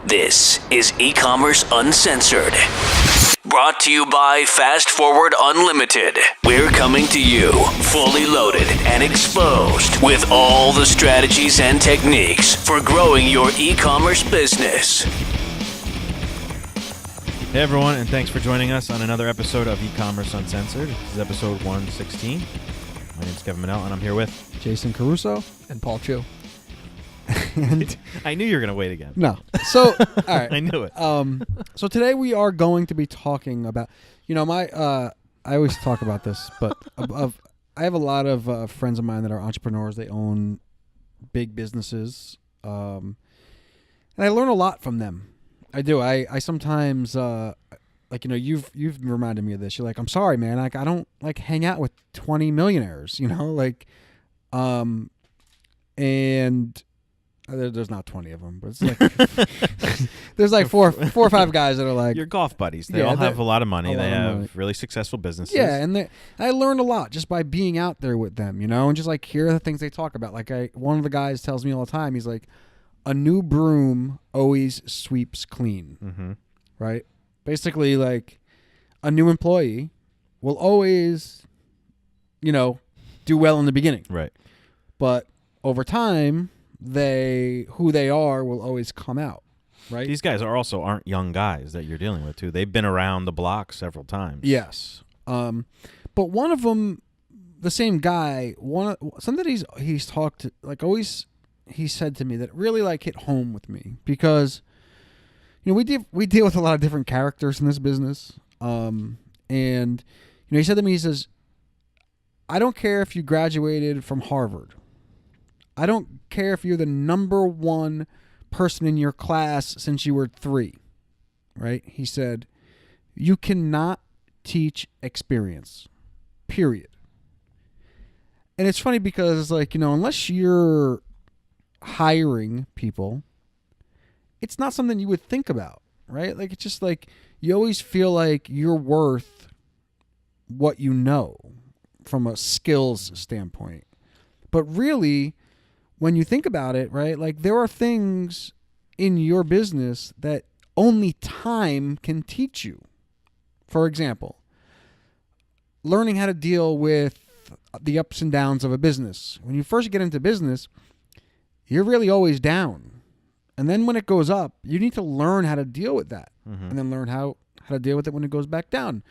This is eCommerce Uncensored. Brought to you by Fast Forward Unlimited. We're coming to you fully loaded and exposed with all the strategies and techniques for growing your e-commerce business. Hey everyone, and thanks for joining us on another episode of eCommerce Uncensored. This is episode 116. My name's Kevin Manel, and I'm here with Jason Caruso and Paul Chu. And I knew you were going to wait again. no. So, all right. I knew it. So today we are going to be talking about, I always talk about this, but I have a lot of friends of mine that are entrepreneurs. They own big businesses, and I learn a lot from them. I do. I sometimes, you've reminded me of this. You're like, I'm sorry, man. Like, I don't hang out with 20 millionaires, and there's not 20 of them, but it's like there's like four or five guys that are like your golf buddies. They all have a lot of money. They have money. really successful businesses. Yeah, and I learned a lot just by being out there with them, and just like hear the things they talk about. Like one of the guys tells me all the time, he's like, a new broom always sweeps clean. Mm-hmm. Right? Basically, like a new employee will always, do well in the beginning. Right. But over time, who they are will always come out, right? These guys aren't young guys that you're dealing with too. They've been around the block several times. Yes. But one of them, the same guy, something he's talked to, like always, he said to me that really like hit home with me because, we deal with a lot of different characters in this business. And he said to me, he says, I don't care if you graduated from Harvard. I don't care if you're the number one person in your class since you were 3, right? He said, you cannot teach experience, period. And it's funny because, unless you're hiring people, it's not something you would think about, right? Like, it's just like you always feel like you're worth what you know from a skills standpoint. But really, when you think about it, right, like there are things in your business that only time can teach you. For example, learning how to deal with the ups and downs of a business. When you first get into business, you're really always down. And then when it goes up, you need to learn how to deal with that. Mm-hmm. And then learn how to deal with it when it goes back down.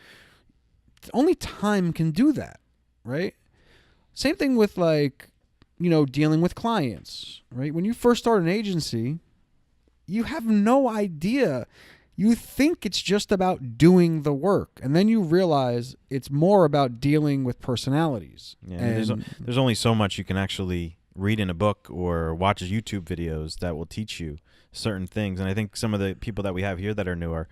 Only time can do that, right? Same thing with dealing with clients, right? When you first start an agency, you have no idea. You think it's just about doing the work, and then you realize it's more about dealing with personalities. Yeah, and there's only so much you can actually read in a book or watch YouTube videos that will teach you certain things. And I think some of the people that we have here that are newer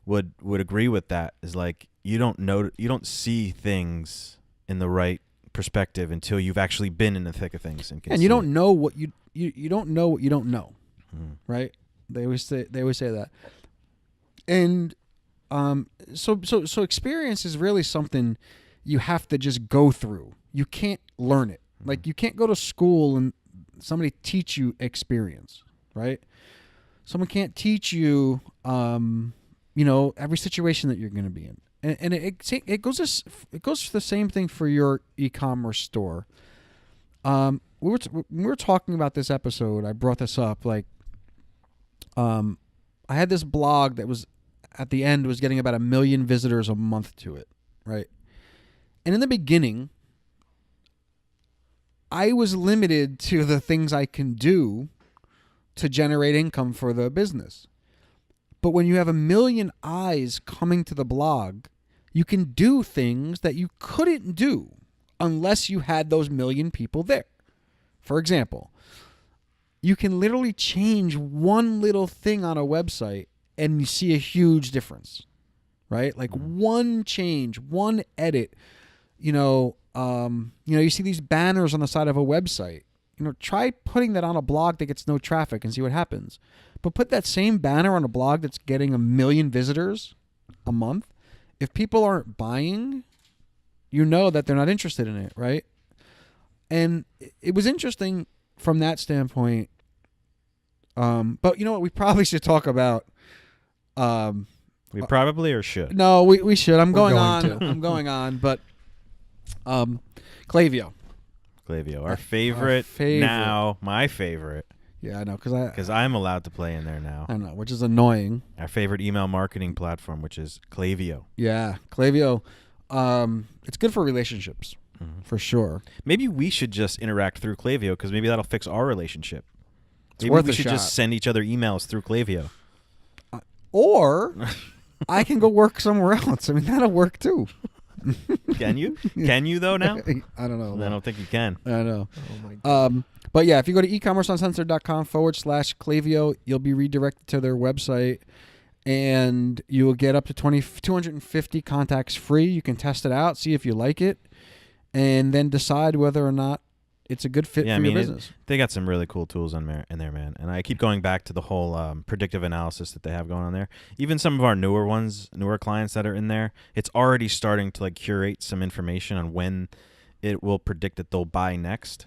would agree with that. Is like you don't see things in the right perspective until you've actually been in the thick of things, and you don't know what you don't know what you don't know, right? They always say that, and so experience is really something you have to just go through. You can't learn it. Like you can't go to school and somebody teach you experience, right? Someone can't teach you, every situation that you're going to be in. And it goes for the same thing for your e-commerce store. When we were talking about this episode, I brought this up. I had this blog that was at the end was getting about 1 million visitors a month to it, right? And in the beginning, I was limited to the things I can do to generate income for the business. But when you have 1 million eyes coming to the blog, you can do things that you couldn't do unless you had those 1 million people there. For example, you can literally change one little thing on a website and you see a huge difference, right? Like one change, one edit, you see these banners on the side of a website. Try putting that on a blog that gets no traffic and see what happens. But put that same banner on a blog that's getting 1 million visitors a month. If people aren't buying, that they're not interested in it, right? And it was interesting from that standpoint. But you know what? We probably should talk about. We probably or should. No, we should. I'm We're going going on. to. I'm going on. But Klaviyo. Klaviyo, our favorite, now, my favorite, Yeah, I know, because I'm allowed to play in there now. I know, which is annoying. Our favorite email marketing platform, which is Klaviyo. Yeah, Klaviyo. It's good for relationships, for sure. Maybe we should just interact through Klaviyo because maybe that'll fix our relationship. Maybe worth we a should shot. just send each other emails through Klaviyo. Or I can go work somewhere else. I mean, that'll work too. Can you? Can you though now? I don't know. I don't think you can. I know. Oh my God. But yeah, if you go to ecommerceuncensored.com/Klaviyo, you'll be redirected to their website, and you will get up to 250 contacts free. You can test it out, see if you like it, and then decide whether or not it's a good fit for your business. They got some really cool tools in there, man. And I keep going back to the whole predictive analysis that they have going on there. Even some of our newer clients that are in there, it's already starting to like curate some information on when it will predict that they'll buy next,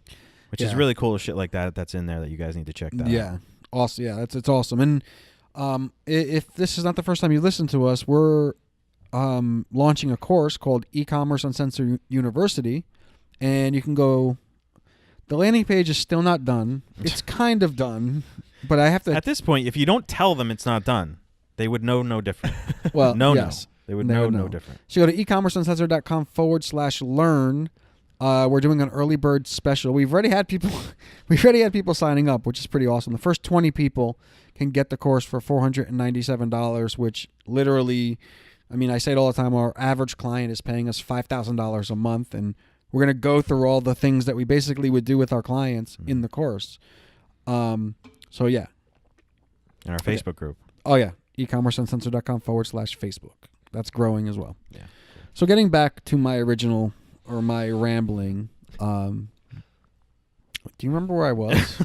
which is really cool shit like that. That's in there that you guys need to check that out. Yeah, awesome. Yeah, it's awesome. And if this is not the first time you listen to us, we're launching a course called eCommerce Uncensored University, and you can go. The landing page is still not done. It's kind of done, but I have to. At this point, if you don't tell them it's not done, they would know no different. Well, Yes. They would know no no different. So go to ecommerceuncensored.com/learn. We're doing an early bird special. We've already had people signing up, which is pretty awesome. The first 20 people can get the course for $497, which literally, I mean, I say it all the time. Our average client is paying us $5,000 a month, and we're going to go through all the things that we basically would do with our clients in the course. So yeah. In our Facebook group. Oh yeah. ecommerceuncensored.com/Facebook. That's growing as well. Yeah. So getting back to my original or my rambling, do you remember where I was?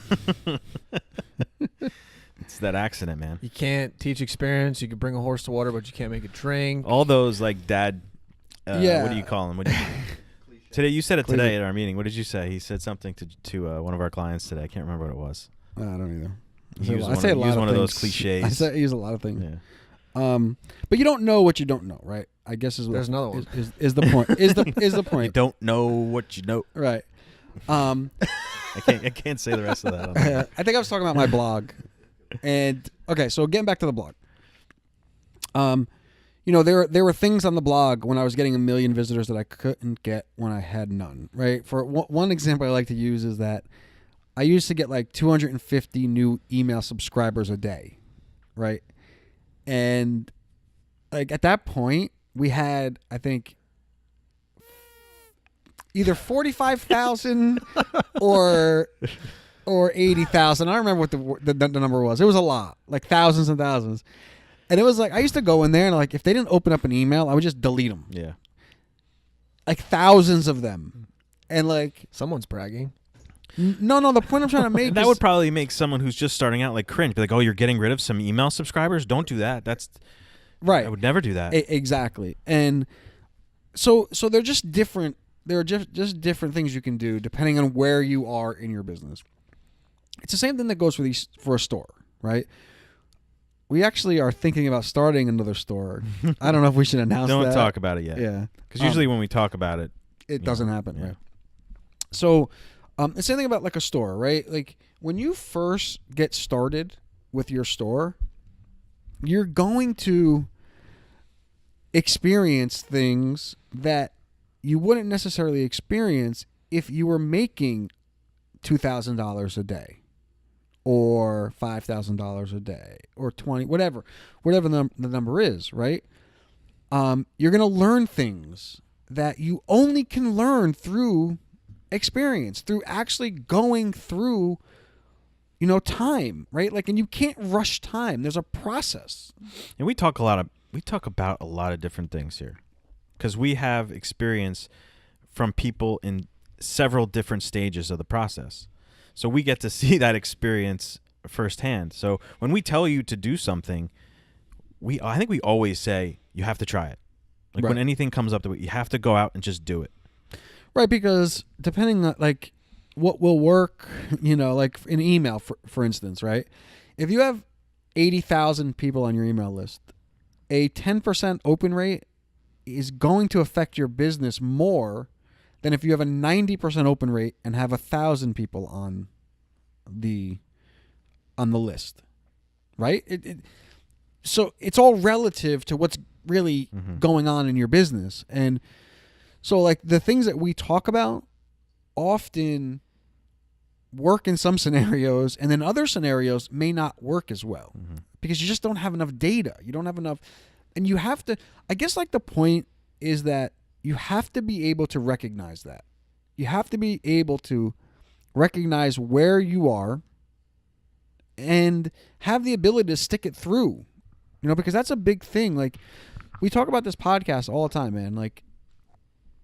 It's that accident, man. You can't teach experience. You can bring a horse to water, but you can't make it drink. All those like dad. Yeah. What do you call them? Today you said it today at our meeting. What did you say? He said something to one of our clients today. I can't remember what it was. I don't either. I say one of those cliches. I use a lot of things. Yeah. But you don't know what you don't know, right? I guess There's another one. Is the point? Is the point? You don't know what you know. Right. I can't say the rest of that. I think I was talking about my blog, and okay, so getting back to the blog. There were things on the blog when I was getting 1 million visitors that I couldn't get when I had none, right? For one example I like to use is that I used to get like 250 new email subscribers a day, right? And like at that point, we had, I think, either 45,000 or 80,000. I don't remember what the number was. It was a lot, like thousands and thousands. And it was like, I used to go in there and like, if they didn't open up an email, I would just delete them. Yeah. Like thousands of them. And like, Someone's bragging. no, the point I'm trying to make That is, would probably make someone who's just starting out like cringe. Be like, oh, you're getting rid of some email subscribers? Don't do that. right. I would never do that. Exactly. And so they're just different. There are just different things you can do depending on where you are in your business. It's the same thing that goes for a store, right? We actually are thinking about starting another store. I don't know if we should announce that. Don't talk about it yet. Yeah. Because usually when we talk about it, it doesn't happen, yeah. right? So the same thing about like a store, right? Like when you first get started with your store, you're going to experience things that you wouldn't necessarily experience if you were making $2,000 a day or $5,000 a day or 20, whatever the number is, right? You're going to learn things that you only can learn through experience, through actually going through, time, right? Like, and you can't rush time. There's a process. and we talk about a lot of different things here, because we have experience from people in several different stages of the process. So we get to see that experience firsthand. So when we tell you to do something, I think we always say you have to try it. Like when anything comes up, you have to go out and just do it. Right, because depending on like what will work, like in email, for instance, right? If you have 80,000 people on your email list, a 10% open rate is going to affect your business more than if you have a 90% open rate and have 1,000 people on the list, right? So it's all relative to what's really going on in your business. And so like the things that we talk about often work in some scenarios, and then other scenarios may not work as well because you just don't have enough data. You don't have enough, and you have to, I guess like the point is that you have to be able to recognize that. You have to be able to recognize where you are and have the ability to stick it through, because that's a big thing. Like we talk about this podcast all the time, man. Like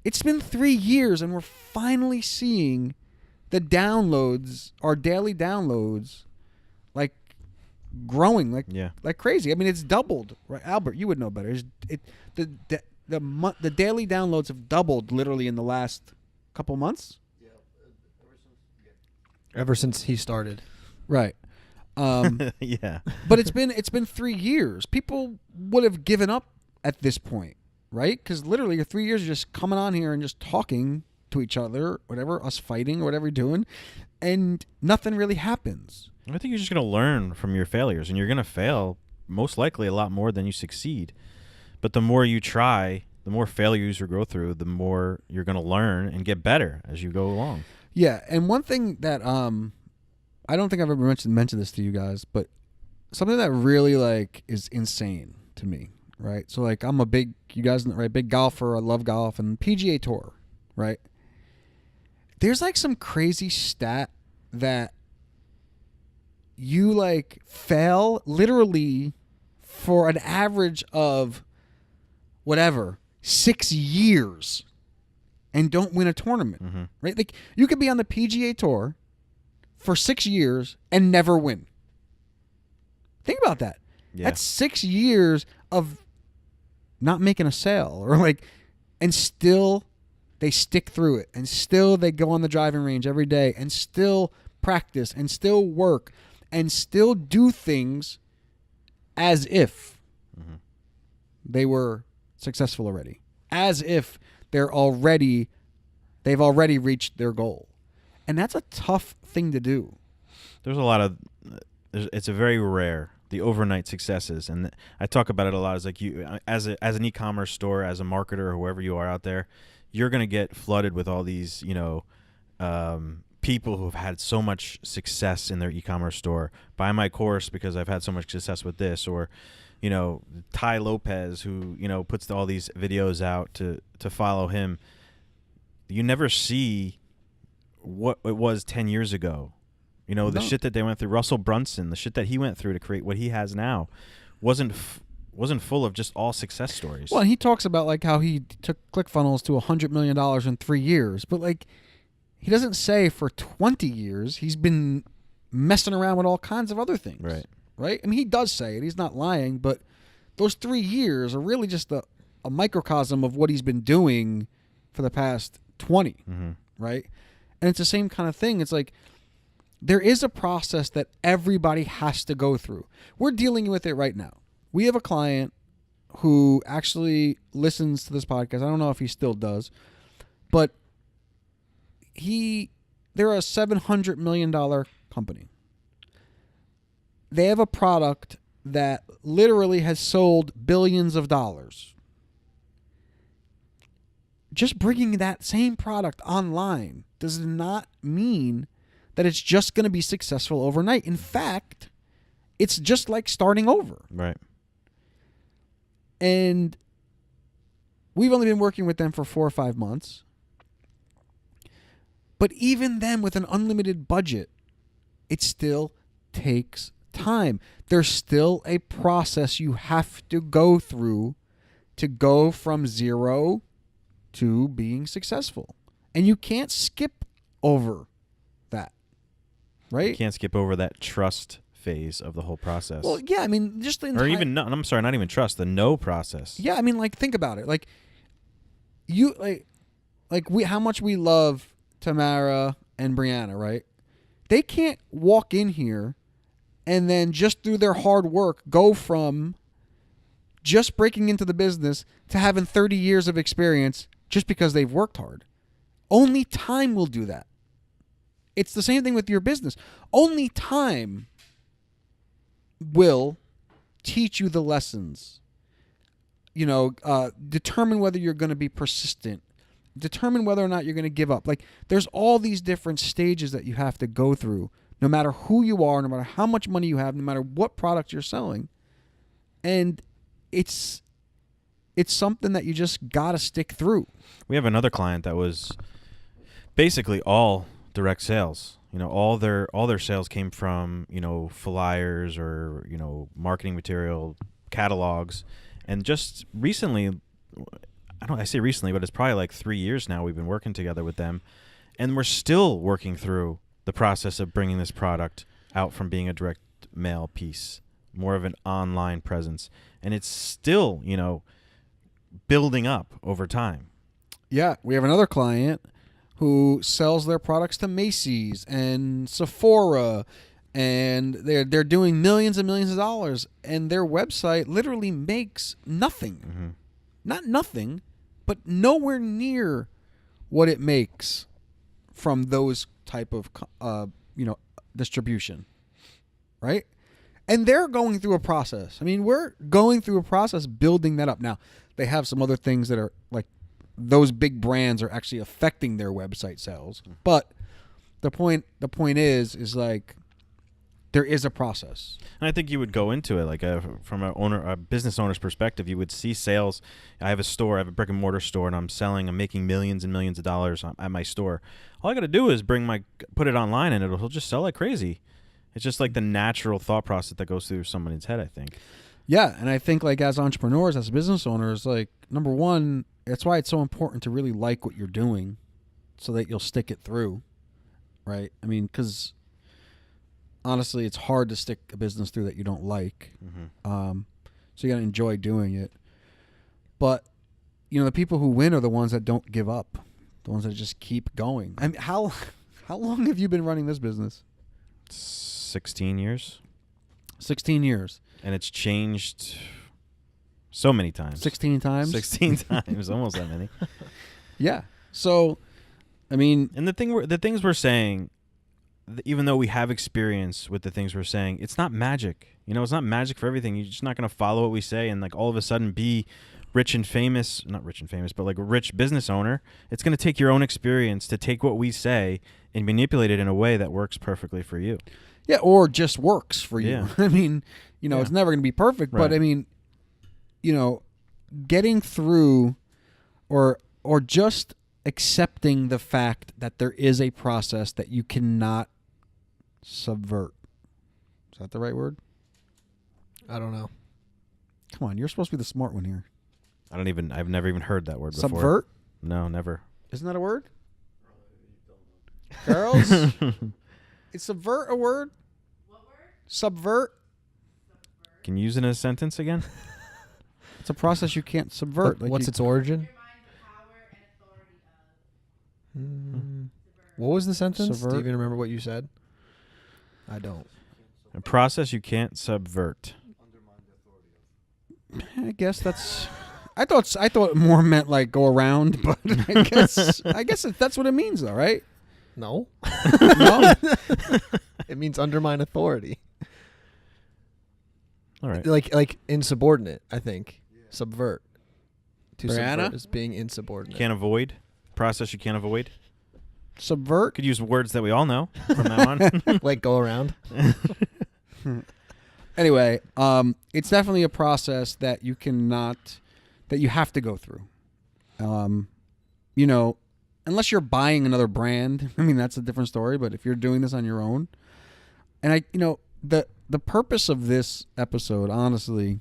it's been 3 years and we're finally seeing the downloads, our daily downloads, like growing like crazy. I mean, it's doubled, right? Albert, you would know better. The daily downloads have doubled literally in the last couple months. Ever since he started. Right. Yeah. But it's been 3 years. People would have given up at this point, right? Because literally, your 3 years are just coming on here and just talking to each other, whatever, us fighting or whatever you're doing, and nothing really happens. I think you're just going to learn from your failures, and you're going to fail most likely a lot more than you succeed. But the more you try, the more failures you go through, the more you're going to learn and get better as you go along. Yeah, and one thing that I don't think I've ever mentioned this to you guys, but something that really like is insane to me, right? So like I'm a big, you guys know, right, big golfer. I love golf and PGA Tour, right? There's like some crazy stat that you like fail literally for an average of whatever 6 years and don't win a tournament, right? Like you could be on the PGA Tour for 6 years and never win. Think about that. Yeah. That's 6 years of not making a sale or like, and still they stick through it, and still they go on the driving range every day and still practice and still work and still do things as if they were successful already, as if they've already reached their goal. And that's a tough thing to do. There's a lot of, it's a very rare, the overnight successes. And I talk about it a lot. It's like you, as an e-commerce store, as a marketer, or whoever you are out there, you're going to get flooded with all these, people who have had so much success in their e-commerce store. Buy my course because I've had so much success with this. Or, Ty Lopez, who, puts all these videos out to follow him. You never see what it was 10 years ago. The shit that they went through. Russell Brunson, the shit that he went through to create what he has now wasn't full of just all success stories. Well, he talks about like how he took ClickFunnels to $100 million in 3 years, but like he doesn't say for 20 years he's been messing around with all kinds of other things. Right? I mean, he does say it. He's not lying, but those 3 years are really just a microcosm of what he's been doing for the past 20, right? And it's the same kind of thing. It's like there is a process that everybody has to go through. We're dealing with it right now. We have a client who actually listens to this podcast. I don't know if he still does, but they're a $700 million company. They have a product that literally has sold billions of dollars. Just bringing that same product online does not mean that it's just going to be successful overnight. In fact, it's just like starting over. Right. And we've only been working with them for 4 or 5 months. But even then, with an unlimited budget, it still takes time. There's still a process you have to go through to go from zero to being successful. And you can't skip over that, right? You can't skip over that trust phase of the whole process. Well, yeah, I mean, just the entire... Or even, no, I'm sorry, not even trust, the no process. Yeah, I mean, like, think about it. Like, how much we love Tamara and Brianna, right? They can't walk in here and then just through their hard work go from just breaking into the business to having 30 years of experience just because they've worked hard. Only time will do that. It's the same thing with your business. Only time will teach you the lessons. Determine whether you're going to be persistent. Determine whether or not you're going to give up. Like, there's all these different stages that you have to go through, no matter who you are, no matter how much money you have, no matter what product you're selling. And it's something that you just got to stick through. We have another client that was basically all direct sales. All their sales came from, flyers or, marketing material, catalogs. And just recently, I say recently, but it's probably like 3 years now we've been working together with them. And we're still working through the process of bringing this product out from being a direct mail piece, more of an online presence. And it's still, building up over time. Yeah, we have another client who sells their products to Macy's and Sephora, and they're doing millions and millions of dollars, and their website literally makes nothing. Mm-hmm. Not nothing, but nowhere near what it makes from those type of distribution, right? And they're going through a process. I mean, we're going through a process building that up. Now, they have some other things that are like those big brands are actually affecting their website sales. But the point is like there is a process. And I think you would go into it like from a business owner's perspective. You would see sales. I have a brick and mortar store, and I'm making millions and millions of dollars at my store. All I got to do is put it online, and it'll just sell like crazy. It's just like the natural thought process that goes through someone's head, I think. Yeah, and I think like as entrepreneurs, as business owners, like number one, that's why it's so important to really like what you're doing so that you'll stick it through, right? I mean, because honestly, it's hard to stick a business through that you don't like. Mm-hmm. So you got to enjoy doing it. But, the people who win are the ones that don't give up, the ones that just keep going. I mean, how long have you been running this business? 16 years. 16 years. And it's changed so many times. 16 times? 16 times, almost that many. Yeah. So, I mean... And the things we're saying, even though we have experience with the things we're saying, it's not magic. It's not magic for everything. You're just not going to follow what we say and like all of a sudden be rich and famous. Not rich and famous, but like a rich business owner. It's going to take your own experience to take what we say and manipulate it in a way that works perfectly for you. Yeah, or just works for you. Yeah. I mean, it's never going to be perfect, right. But I mean, getting through or just accepting the fact that there is a process that you cannot subvert. Is that the right word? I don't know. Come on, you're supposed to be the smart one here. I've never even heard that word before. Subvert? No, never. Isn't that a word? Girls? Is subvert a word? What word? Subvert? Can you use it in a sentence again? It's a process you can't subvert. What's its origin? What was the sentence? Subvert. Do you even remember what you said? I don't. A process you can't subvert. I guess that's... I thought it more meant like go around, but I guess that's what it means though, right? No. No? It means undermine authority. All right. Like insubordinate, I think. Yeah. Subvert. To Brianna? subvert is being insubordinate. Can't avoid. Process you can't avoid. Subvert? Could use words that we all know from now on. Like go around. Anyway, it's definitely a process that you have to go through. Unless you're buying another brand, I mean, that's a different story, but if you're doing this on your own, and the purpose of this episode, honestly,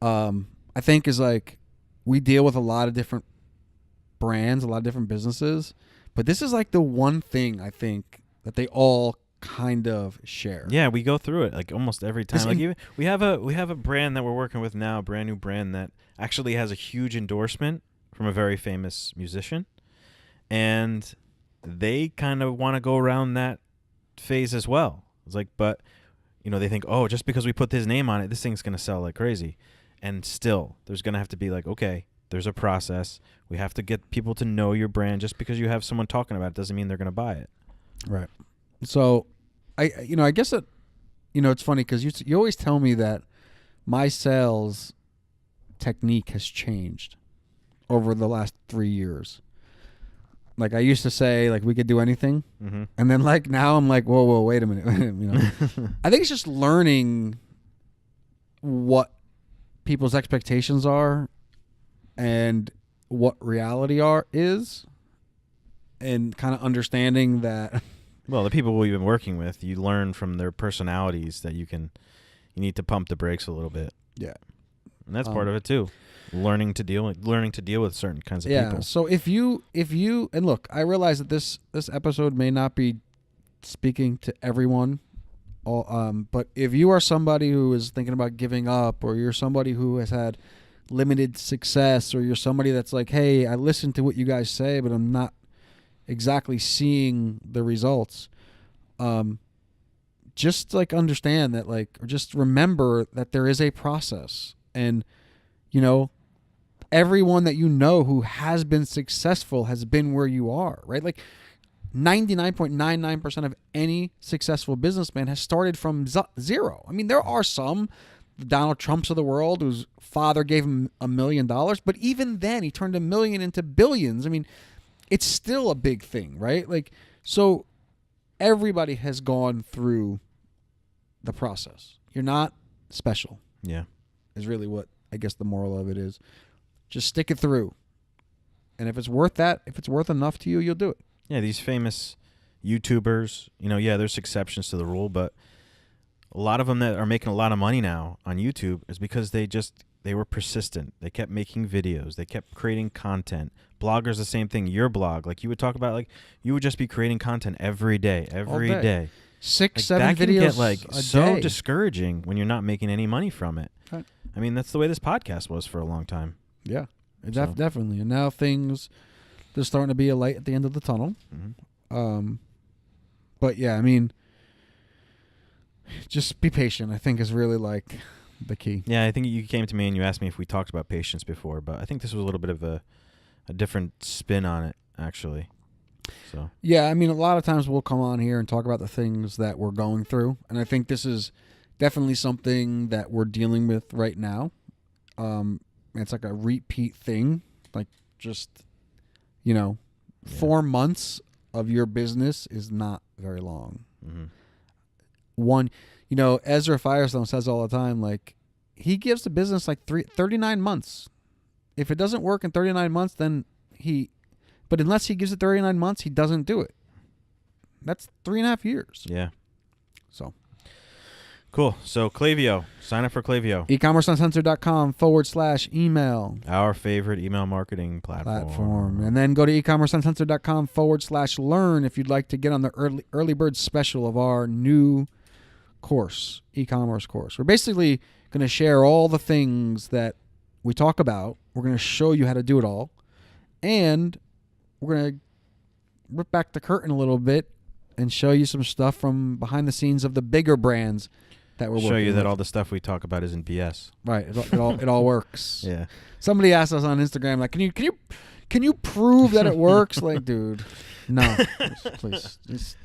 I think is like, we deal with a lot of different brands, a lot of different businesses, but this is like the one thing I think that they all kind of share. Yeah, we go through it like almost every time. Like even, we have a brand that we're working with now, a brand new brand that actually has a huge endorsement from a very famous musician, and they kind of want to go around that phase as well. It's like, but, they think, oh, just because we put his name on it, this thing's going to sell like crazy. And still, there's going to have to be like, okay, there's a process. We have to get people to know your brand. Just because you have someone talking about it doesn't mean they're going to buy it. Right. So, I guess that, it's funny because you always tell me that my sales technique has changed over the last 3 years. Like I used to say, like we could do anything, and then like now I'm like, whoa, wait a minute. I think it's just learning what people's expectations are and what reality is, and kind of understanding that. Well, the people we've been working with, you learn from their personalities that you need to pump the brakes a little bit. Yeah, and that's part of it too. Learning to deal with certain kinds of people. So if you and look, I realize that this episode may not be speaking to everyone, but if you are somebody who is thinking about giving up, or you're somebody who has had limited success, or you're somebody that's like, hey, I listen to what you guys say, but I'm not exactly seeing the results, just like understand that, like, or just remember that there is a process, and everyone that who has been successful has been where you are, right? Like 99.99% of any successful businessman has started from zero. I mean, there are some, the Donald Trumps of the world, whose father gave him $1 million, but even then he turned $1 million into billions. I mean, it's still a big thing, right? Like, so everybody has gone through the process. You're not special. Yeah. Is really what I guess the moral of it is. Just stick it through. And if it's worth enough to you, you'll do it. Yeah, these famous YouTubers, there's exceptions to the rule, but a lot of them that are making a lot of money now on YouTube is because they were persistent. They kept making videos. They kept creating content. Bloggers, the same thing. Your blog, like you would talk about, like you would just be creating content every day. 6, 7 that videos can get like a so day. Discouraging when you're not making any money from it. Right. I mean, that's the way this podcast was for a long time. Yeah, definitely. And now there's starting to be a light at the end of the tunnel. Mm-hmm. But yeah, I mean, just be patient, I think, is really like the key. Yeah, I think you came to me and you asked me if we talked about patience before, but I think this was a little bit of a different spin on it, actually. So yeah, I mean, a lot of times we'll come on here and talk about the things that we're going through, and I think this is definitely something that we're dealing with right now. It's like a repeat thing, like just 4 months of your business is not very long. Mm-hmm. Ezra Firestone says all the time, like, he gives the business like 39 months. If it doesn't work in 39 months, then but unless he gives it 39 months, he doesn't do it. That's 3.5 years. Yeah. So. Cool. So Klaviyo, sign up for Klaviyo. eCommerceUncensored.com/email. Our favorite email marketing platform. And then go to eCommerceUncensored.com/learn if you'd like to get on the early bird special of our new course, e-commerce course. We're basically going to share all the things that we talk about. We're going to show you how to do it all. And we're going to rip back the curtain a little bit and show you some stuff from behind the scenes of the bigger brands that we're working with. Show you that all the stuff we talk about isn't BS. Right. It all works. Yeah. Somebody asked us on Instagram, like, can you prove that it works? Like, dude, no. Please. Just.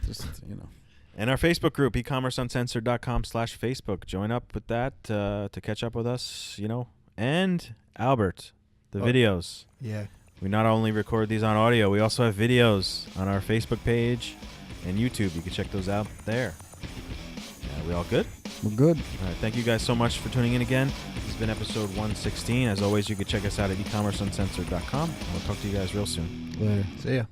And our Facebook group, eCommerceUncensored.com/Facebook. Join up with that to catch up with us, And Albert, the videos. Yeah. We not only record these on audio, we also have videos on our Facebook page and YouTube. You can check those out there. We all good? We're good. All right. Thank you guys so much for tuning in again. This has been episode 116. As always, you can check us out at eCommerceUncensored.com. We'll talk to you guys real soon. Later. See ya.